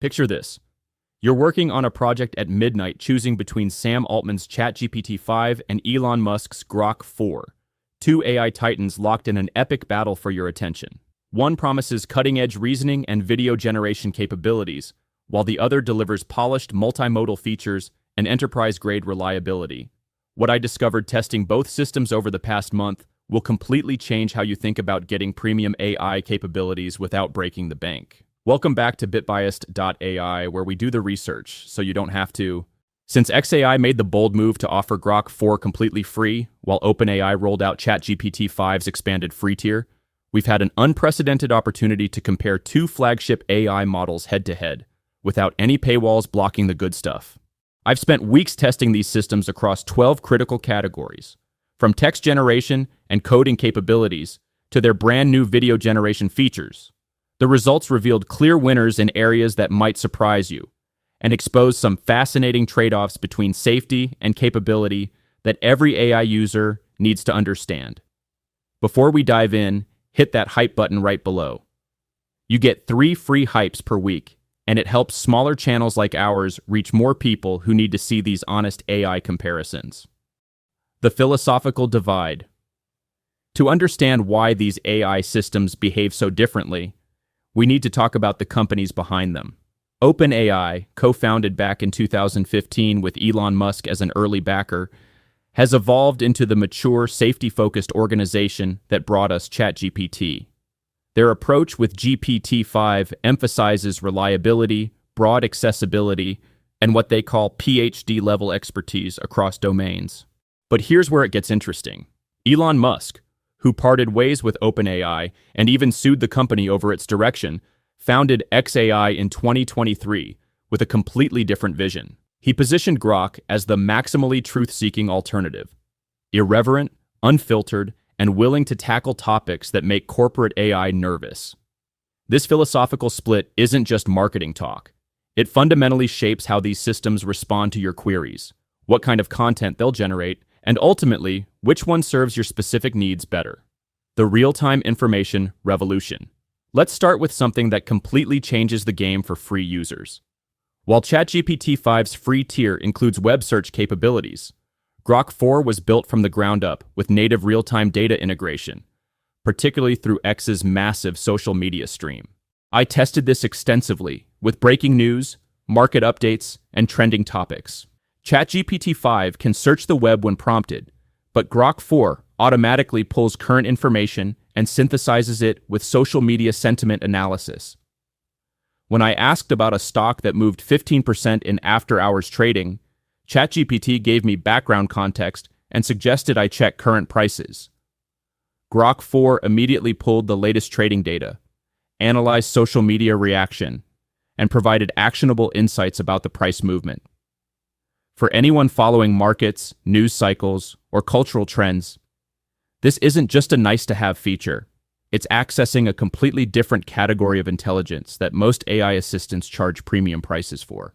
Picture this. You're working on a project at midnight choosing between Sam Altman's ChatGPT 5 and Elon Musk's Grok 4, two AI titans locked in an epic battle for your attention. One promises cutting-edge reasoning and video generation capabilities, while the other delivers polished multimodal features and enterprise-grade reliability. What I discovered testing both systems over the past month will completely change how you think about getting premium AI capabilities without breaking the bank. Welcome back to bitbiased.ai, where we do the research, so you don't have to. Since xAI made the bold move to offer Grok 4 completely free, while OpenAI rolled out ChatGPT 5's expanded free tier, we've had an unprecedented opportunity to compare two flagship AI models head-to-head, without any paywalls blocking the good stuff. I've spent weeks testing these systems across 12 critical categories, from text generation and coding capabilities to their brand new video generation features. The results revealed clear winners in areas that might surprise you, and exposed some fascinating trade-offs between safety and capability that every AI user needs to understand. Before we dive in, hit that hype button right below. You get 3 free hypes per week, and it helps smaller channels like ours reach more people who need to see these honest AI comparisons. The philosophical divide. To understand why these AI systems behave so differently, we need to talk about the companies behind them. OpenAI, co-founded back in 2015 with Elon Musk as an early backer, has evolved into the mature, safety-focused organization that brought us ChatGPT. Their approach with GPT-5 emphasizes reliability, broad accessibility, and what they call PhD-level expertise across domains. But here's where it gets interesting. Elon Musk, who parted ways with OpenAI and even sued the company over its direction, founded xAI in 2023 with a completely different vision. He positioned Grok as the maximally truth-seeking alternative, irreverent, unfiltered, and willing to tackle topics that make corporate AI nervous. This philosophical split isn't just marketing talk. It fundamentally shapes how these systems respond to your queries, what kind of content they'll generate, and ultimately, which one serves your specific needs better. The real-time information revolution. Let's start with something that completely changes the game for free users. While ChatGPT 5's free tier includes web search capabilities, Grok 4 was built from the ground up with native real-time data integration, particularly through X's massive social media stream. I tested this extensively with breaking news, market updates, and trending topics. ChatGPT 5 can search the web when prompted, but Grok 4 automatically pulls current information and synthesizes it with social media sentiment analysis. When I asked about a stock that moved 15% in after-hours trading, ChatGPT gave me background context and suggested I check current prices. Grok 4 immediately pulled the latest trading data, analyzed social media reaction, and provided actionable insights about the price movement. For anyone following markets, news cycles, or cultural trends, this isn't just a nice-to-have feature. It's accessing a completely different category of intelligence that most AI assistants charge premium prices for.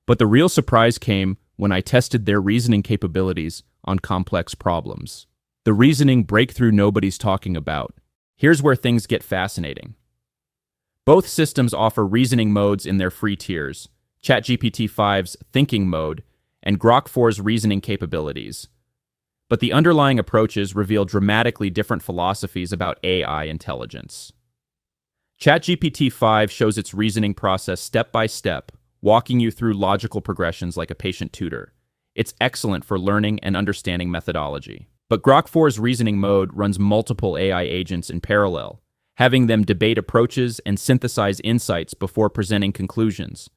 But the real surprise came when I tested their reasoning capabilities on complex problems. The reasoning breakthrough nobody's talking about. Here's where things get fascinating. Both systems offer reasoning modes in their free tiers, ChatGPT 5's thinking mode, and Grok 4's reasoning capabilities. But the underlying approaches reveal dramatically different philosophies about AI intelligence. ChatGPT 5 shows its reasoning process step by step, walking you through logical progressions like a patient tutor. It's excellent for learning and understanding methodology. But Grok 4's reasoning mode runs multiple AI agents in parallel, having them debate approaches and synthesize insights before presenting conclusions.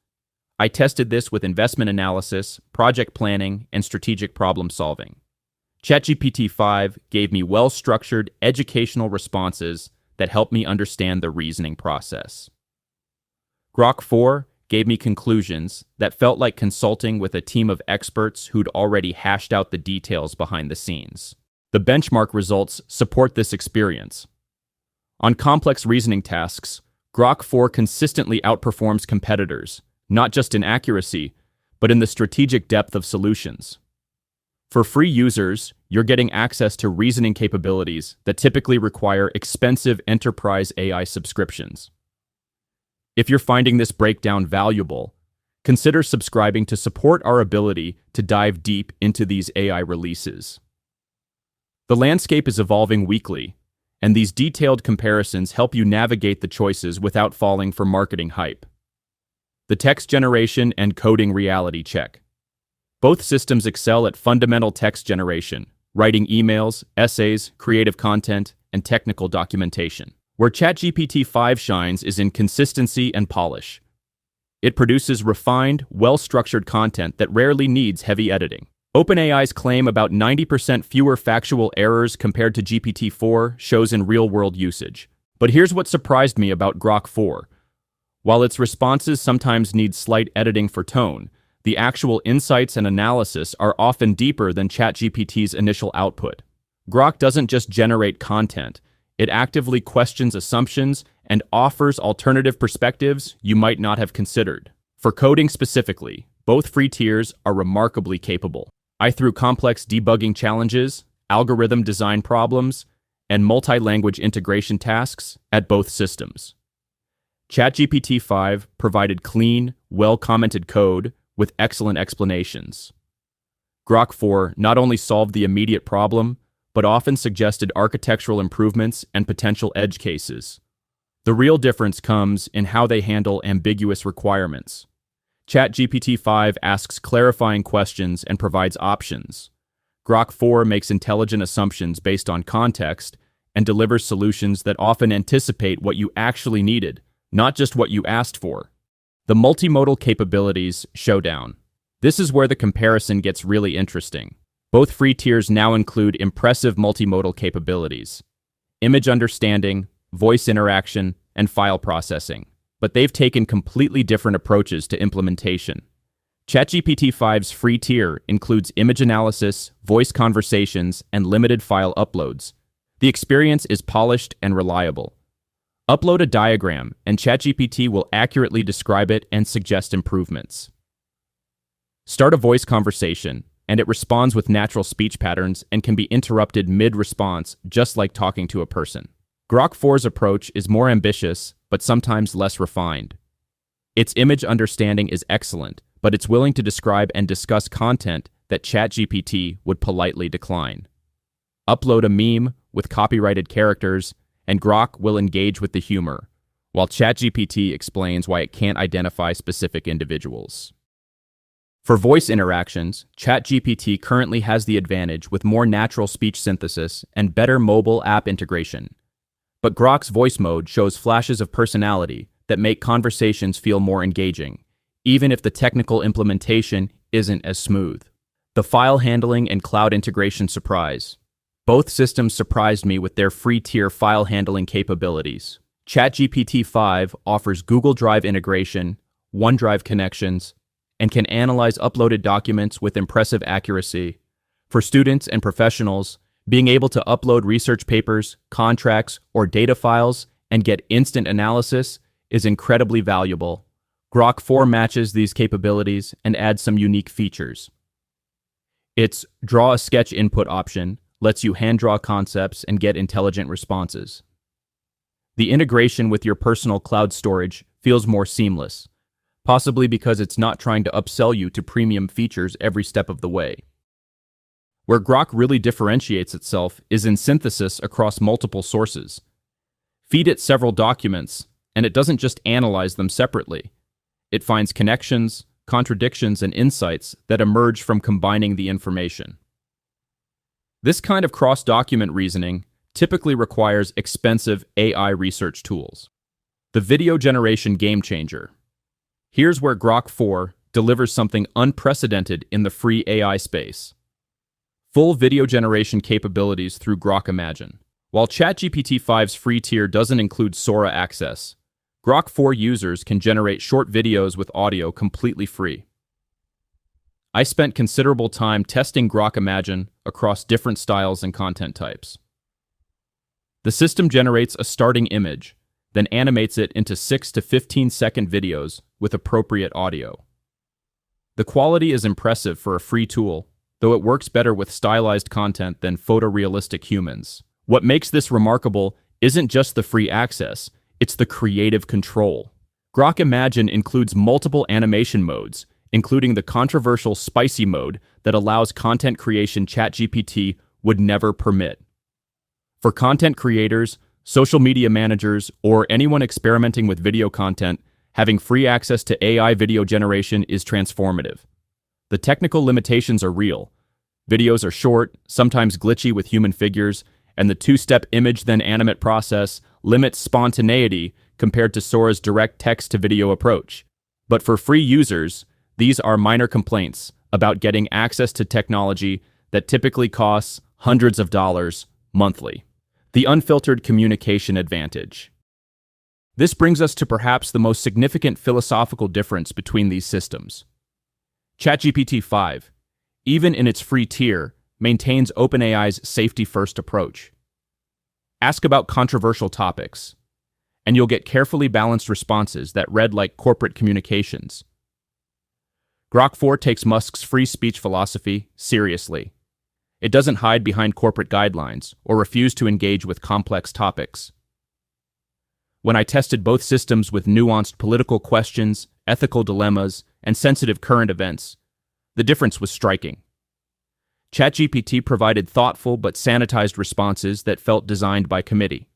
I tested this with investment analysis, project planning, and strategic problem solving. ChatGPT 5 gave me well-structured, educational responses that helped me understand the reasoning process. Grok 4 gave me conclusions that felt like consulting with a team of experts who'd already hashed out the details behind the scenes. The benchmark results support this experience. On complex reasoning tasks, Grok 4 consistently outperforms competitors, not just in accuracy, but in the strategic depth of solutions. For free users, you're getting access to reasoning capabilities that typically require expensive enterprise AI subscriptions. If you're finding this breakdown valuable, consider subscribing to support our ability to dive deep into these AI releases. The landscape is evolving weekly, and these detailed comparisons help you navigate the choices without falling for marketing hype. The text generation and coding reality check. Both systems excel at fundamental text generation, writing emails, essays, creative content, and technical documentation. Where ChatGPT-5 shines is in consistency and polish. It produces refined, well-structured content that rarely needs heavy editing. OpenAI's claim about 90% fewer factual errors compared to GPT-4 shows in real-world usage. But here's what surprised me about Grok 4. While its responses sometimes need slight editing for tone, the actual insights and analysis are often deeper than ChatGPT's initial output. Grok doesn't just generate content, it actively questions assumptions and offers alternative perspectives you might not have considered. For coding specifically, both free tiers are remarkably capable. I threw complex debugging challenges, algorithm design problems, and multi-language integration tasks at both systems. ChatGPT-5 provided clean, well-commented code with excellent explanations. Grok 4 not only solved the immediate problem, but often suggested architectural improvements and potential edge cases. The real difference comes in how they handle ambiguous requirements. ChatGPT-5 asks clarifying questions and provides options. Grok 4 makes intelligent assumptions based on context and delivers solutions that often anticipate what you actually needed, not just what you asked for. The multimodal capabilities showdown. This is where the comparison gets really interesting. Both free tiers now include impressive multimodal capabilities: image understanding, voice interaction, and file processing. But they've taken completely different approaches to implementation. ChatGPT-5's free tier includes image analysis, voice conversations, and limited file uploads. The experience is polished and reliable. Upload a diagram, and ChatGPT will accurately describe it and suggest improvements. Start a voice conversation, and it responds with natural speech patterns and can be interrupted mid-response, just like talking to a person. Grok 4's approach is more ambitious, but sometimes less refined. Its image understanding is excellent, but it's willing to describe and discuss content that ChatGPT would politely decline. Upload a meme with copyrighted characters, and Grok will engage with the humor, while ChatGPT explains why it can't identify specific individuals. For voice interactions, ChatGPT currently has the advantage with more natural speech synthesis and better mobile app integration. But Grok's voice mode shows flashes of personality that make conversations feel more engaging, even if the technical implementation isn't as smooth. The file handling and cloud integration surprise. Both systems surprised me with their free tier file handling capabilities. ChatGPT-5 offers Google Drive integration, OneDrive connections, and can analyze uploaded documents with impressive accuracy. For students and professionals, being able to upload research papers, contracts, or data files and get instant analysis is incredibly valuable. Grok 4 matches these capabilities and adds some unique features. Its Draw a Sketch input option lets you hand-draw concepts and get intelligent responses. The integration with your personal cloud storage feels more seamless, possibly because it's not trying to upsell you to premium features every step of the way. Where Grok really differentiates itself is in synthesis across multiple sources. Feed it several documents, and it doesn't just analyze them separately. It finds connections, contradictions, and insights that emerge from combining the information. This kind of cross-document reasoning typically requires expensive AI research tools. The video generation game changer. Here's where Grok 4 delivers something unprecedented in the free AI space. Full video generation capabilities through Grok Imagine. While ChatGPT-5's free tier doesn't include Sora access, Grok 4 users can generate short videos with audio completely free. I spent considerable time testing Grok Imagine across different styles and content types. The system generates a starting image, then animates it into 6 to 15-second videos with appropriate audio. The quality is impressive for a free tool, though it works better with stylized content than photorealistic humans. What makes this remarkable isn't just the free access, it's the creative control. Grok Imagine includes multiple animation modes, including the controversial spicy mode that allows content creation ChatGPT would never permit. For content creators, social media managers, or anyone experimenting with video content, having free access to AI video generation is transformative. The technical limitations are real. Videos are short, sometimes glitchy with human figures, and the two-step image then animate process limits spontaneity compared to Sora's direct text-to-video approach. But for free users, these are minor complaints about getting access to technology that typically costs hundreds of dollars monthly. The unfiltered communication advantage. This brings us to perhaps the most significant philosophical difference between these systems. ChatGPT 5, even in its free tier, maintains OpenAI's safety-first approach. Ask about controversial topics, and you'll get carefully balanced responses that read like corporate communications. Grok 4 takes Musk's free speech philosophy seriously. It doesn't hide behind corporate guidelines or refuse to engage with complex topics. When I tested both systems with nuanced political questions, ethical dilemmas, and sensitive current events, the difference was striking. ChatGPT provided thoughtful but sanitized responses that felt designed by committee.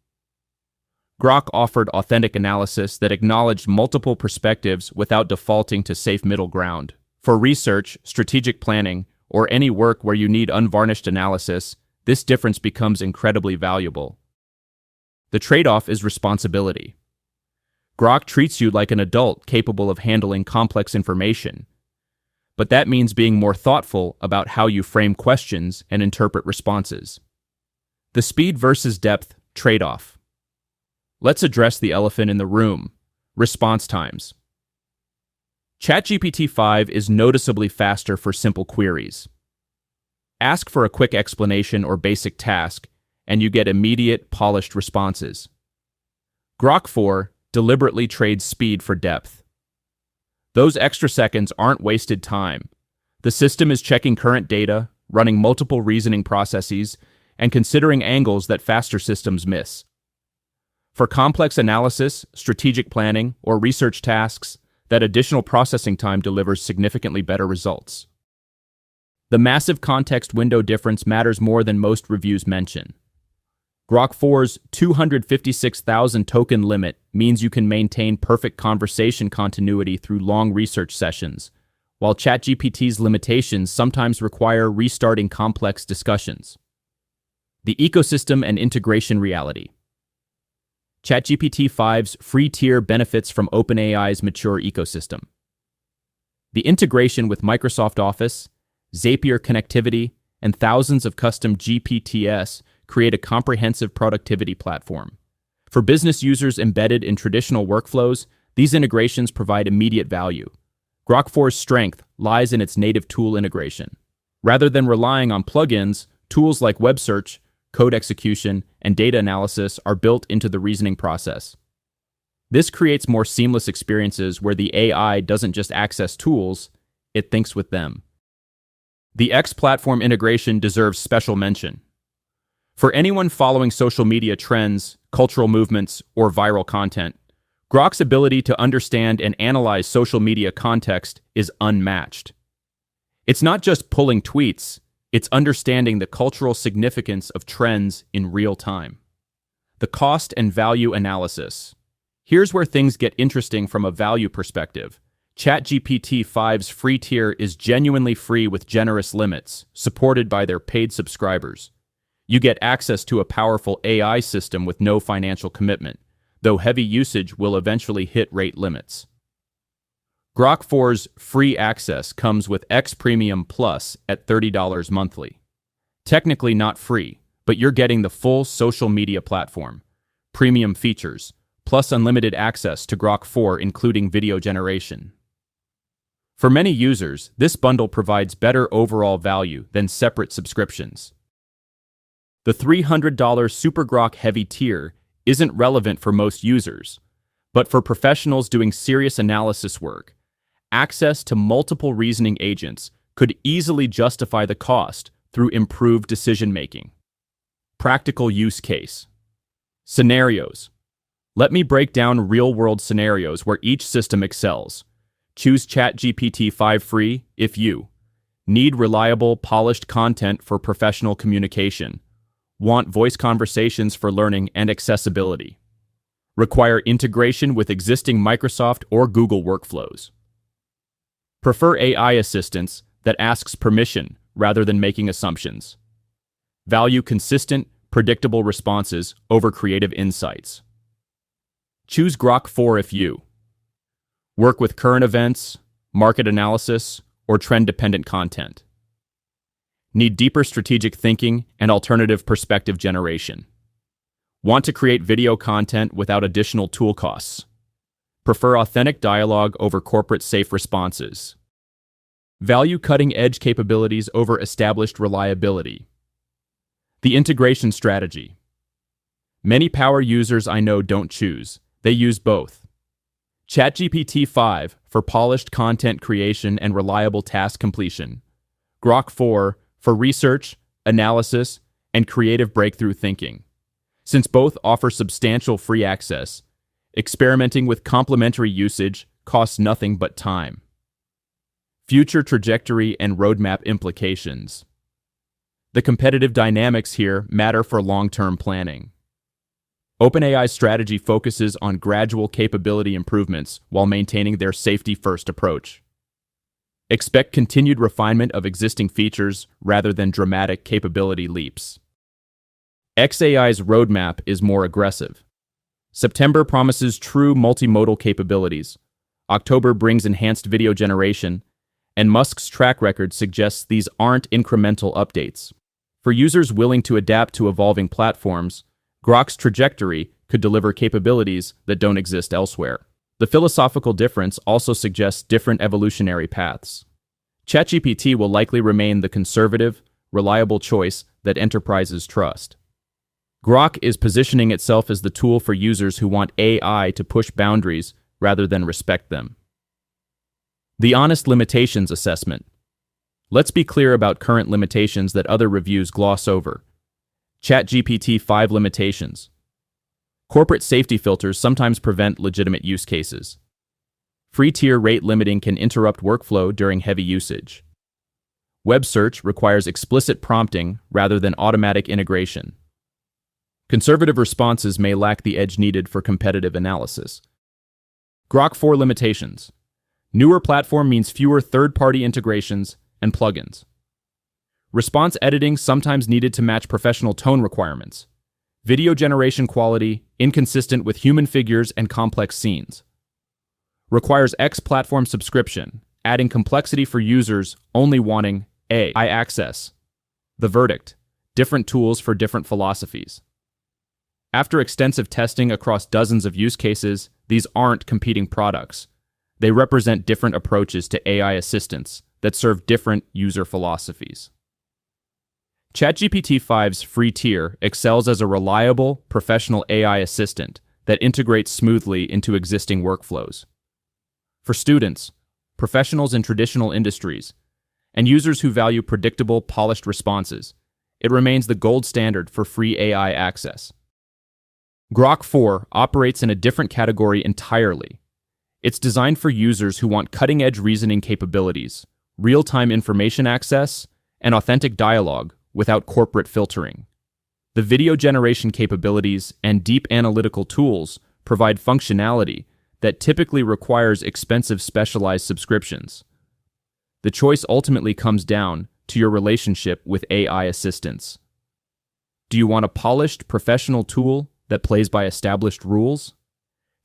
Grok offered authentic analysis that acknowledged multiple perspectives without defaulting to safe middle ground. For research, strategic planning, or any work where you need unvarnished analysis, this difference becomes incredibly valuable. The trade-off is responsibility. Grok treats you like an adult capable of handling complex information, but that means being more thoughtful about how you frame questions and interpret responses. The speed versus depth trade-off. Let's address the elephant in the room: response times. ChatGPT 5 is noticeably faster for simple queries. Ask for a quick explanation or basic task, and you get immediate, polished responses. Grok 4 deliberately trades speed for depth. Those extra seconds aren't wasted time. The system is checking current data, running multiple reasoning processes, and considering angles that faster systems miss. For complex analysis, strategic planning, or research tasks, that additional processing time delivers significantly better results. The massive context window difference matters more than most reviews mention. Grok 4's 256,000 token limit means you can maintain perfect conversation continuity through long research sessions, while ChatGPT's limitations sometimes require restarting complex discussions. The ecosystem and integration reality. ChatGPT 5's free tier benefits from OpenAI's mature ecosystem. The integration with Microsoft Office, Zapier connectivity, and thousands of custom GPTs create a comprehensive productivity platform. For business users embedded in traditional workflows, these integrations provide immediate value. Grok 4's strength lies in its native tool integration. Rather than relying on plugins, tools like web search, code execution, and data analysis are built into the reasoning process. This creates more seamless experiences where the AI doesn't just access tools, it thinks with them. The X-platform integration deserves special mention. For anyone following social media trends, cultural movements, or viral content, Grok's ability to understand and analyze social media context is unmatched. It's not just pulling tweets, it's understanding the cultural significance of trends in real time. The cost and value analysis. Here's where things get interesting from a value perspective. ChatGPT 5's free tier is genuinely free with generous limits, supported by their paid subscribers. You get access to a powerful AI system with no financial commitment, though heavy usage will eventually hit rate limits. Grok 4's free access comes with X Premium Plus at $30 monthly. Technically not free, but you're getting the full social media platform, premium features, plus unlimited access to Grok 4 including video generation. For many users, this bundle provides better overall value than separate subscriptions. The $300 Super Grok Heavy tier isn't relevant for most users, but for professionals doing serious analysis work, access to multiple reasoning agents could easily justify the cost through improved decision-making. Practical use case. Scenarios. Let me break down real-world scenarios where each system excels. Choose ChatGPT 5 free if you need reliable, polished content for professional communication, want voice conversations for learning and accessibility, require integration with existing Microsoft or Google workflows, prefer AI assistance that asks permission rather than making assumptions, value consistent, predictable responses over creative insights. Choose Grok 4 if you work with current events, market analysis, or trend-dependent content. Need deeper strategic thinking and alternative perspective generation. Want to create video content without additional tool costs. Prefer authentic dialogue over corporate safe responses. Value cutting-edge capabilities over established reliability. The integration strategy. Many power users I know don't choose. They use both. ChatGPT 5 for polished content creation and reliable task completion. Grok 4 for research, analysis, and creative breakthrough thinking. Since both offer substantial free access, experimenting with complementary usage costs nothing but time. Future trajectory and roadmap implications. The competitive dynamics here matter for long-term planning. OpenAI's strategy focuses on gradual capability improvements while maintaining their safety-first approach. Expect continued refinement of existing features rather than dramatic capability leaps. xAI's roadmap is more aggressive. September promises true multimodal capabilities. October brings enhanced video generation, and Musk's track record suggests these aren't incremental updates. For users willing to adapt to evolving platforms, Grok's trajectory could deliver capabilities that don't exist elsewhere. The philosophical difference also suggests different evolutionary paths. ChatGPT will likely remain the conservative, reliable choice that enterprises trust. Grok is positioning itself as the tool for users who want AI to push boundaries rather than respect them. The honest limitations assessment. Let's be clear about current limitations that other reviews gloss over. ChatGPT 5 limitations. Corporate safety filters sometimes prevent legitimate use cases. Free tier rate limiting can interrupt workflow during heavy usage. Web search requires explicit prompting rather than automatic integration. Conservative responses may lack the edge needed for competitive analysis. Grok 4 limitations. Newer platform means fewer third-party integrations and plugins. Response editing sometimes needed to match professional tone requirements. Video generation quality inconsistent with human figures and complex scenes. Requires X-platform subscription, adding complexity for users only wanting AI access. The verdict: different tools for different philosophies. After extensive testing across dozens of use cases, these aren't competing products. They represent different approaches to AI assistance that serve different user philosophies. ChatGPT 5's free tier excels as a reliable, professional AI assistant that integrates smoothly into existing workflows. For students, professionals in traditional industries, and users who value predictable, polished responses, it remains the gold standard for free AI access. Grok 4 operates in a different category entirely. It's designed for users who want cutting-edge reasoning capabilities, real-time information access, and authentic dialogue without corporate filtering. The video generation capabilities and deep analytical tools provide functionality that typically requires expensive specialized subscriptions. The choice ultimately comes down to your relationship with AI assistants. Do you want a polished, professional tool that plays by established rules?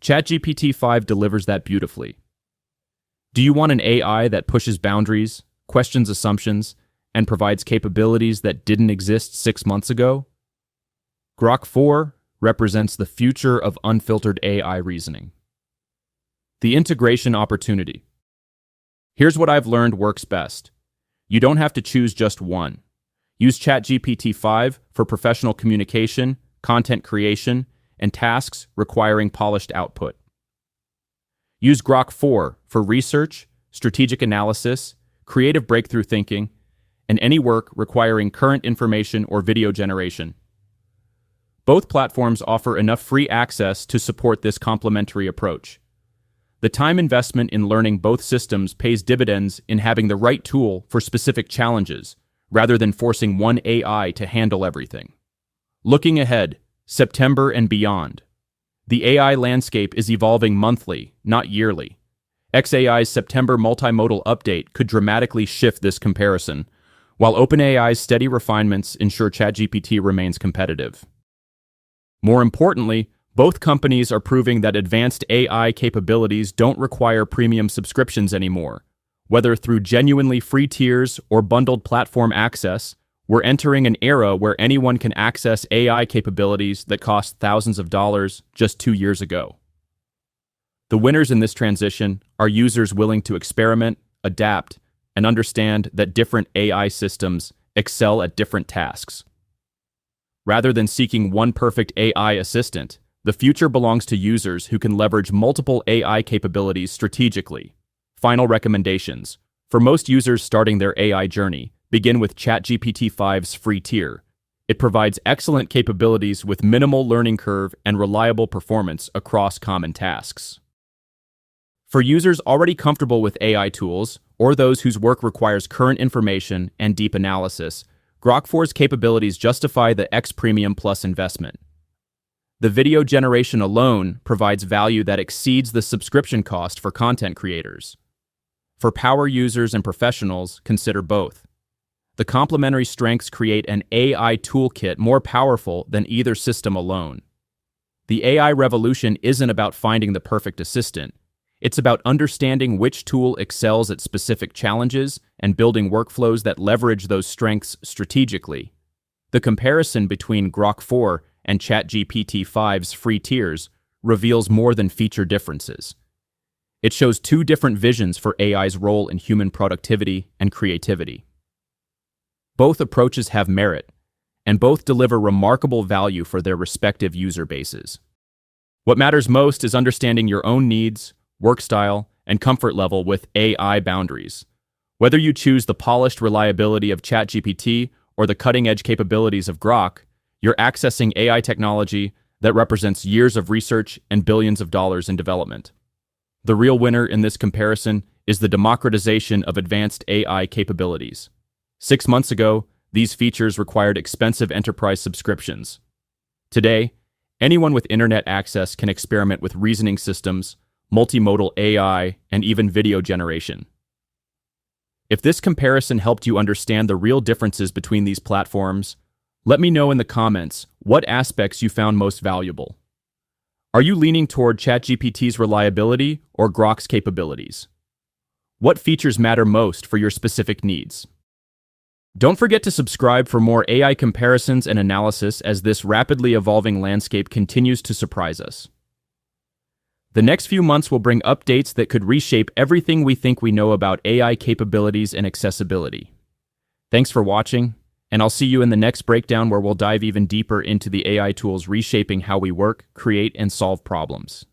ChatGPT 5 delivers that beautifully. Do you want an AI that pushes boundaries, questions assumptions, and provides capabilities that didn't exist 6 months ago? Grok 4 represents the future of unfiltered AI reasoning. The integration opportunity. Here's what I've learned works best. You don't have to choose just one. Use ChatGPT 5 for professional communication, content creation, and tasks requiring polished output. Use Grok 4 for research, strategic analysis, creative breakthrough thinking, and any work requiring current information or video generation. Both platforms offer enough free access to support this complementary approach. The time investment in learning both systems pays dividends in having the right tool for specific challenges, rather than forcing one AI to handle everything. Looking ahead, September and beyond. The AI landscape is evolving monthly, not yearly. xAI's September multimodal update could dramatically shift this comparison, while OpenAI's steady refinements ensure ChatGPT remains competitive. More importantly, both companies are proving that advanced AI capabilities don't require premium subscriptions anymore. Whether through genuinely free tiers or bundled platform access, we're entering an era where anyone can access AI capabilities that cost thousands of dollars just 2 years ago. The winners in this transition are users willing to experiment, adapt, and understand that different AI systems excel at different tasks. Rather than seeking one perfect AI assistant, the future belongs to users who can leverage multiple AI capabilities strategically. Final recommendations. For most users starting their AI journey, begin with ChatGPT 5's free tier. It provides excellent capabilities with minimal learning curve and reliable performance across common tasks. For users already comfortable with AI tools, or those whose work requires current information and deep analysis, Grok 4's capabilities justify the X Premium Plus investment. The video generation alone provides value that exceeds the subscription cost for content creators. For power users and professionals, consider both. The complementary strengths create an AI toolkit more powerful than either system alone. The AI revolution isn't about finding the perfect assistant. It's about understanding which tool excels at specific challenges and building workflows that leverage those strengths strategically. The comparison between Grok 4 and ChatGPT 5's free tiers reveals more than feature differences. It shows two different visions for AI's role in human productivity and creativity. Both approaches have merit, and both deliver remarkable value for their respective user bases. What matters most is understanding your own needs, work style, and comfort level with AI boundaries. Whether you choose the polished reliability of ChatGPT or the cutting-edge capabilities of Grok, you're accessing AI technology that represents years of research and billions of dollars in development. The real winner in this comparison is the democratization of advanced AI capabilities. 6 months ago, these features required expensive enterprise subscriptions. Today, anyone with internet access can experiment with reasoning systems, multimodal AI, and even video generation. If this comparison helped you understand the real differences between these platforms, let me know in the comments what aspects you found most valuable. Are you leaning toward ChatGPT's reliability or Grok's capabilities? What features matter most for your specific needs? Don't forget to subscribe for more AI comparisons and analysis as this rapidly evolving landscape continues to surprise us. The next few months will bring updates that could reshape everything we think we know about AI capabilities and accessibility. Thanks for watching, and I'll see you in the next breakdown where we'll dive even deeper into the AI tools reshaping how we work, create, and solve problems.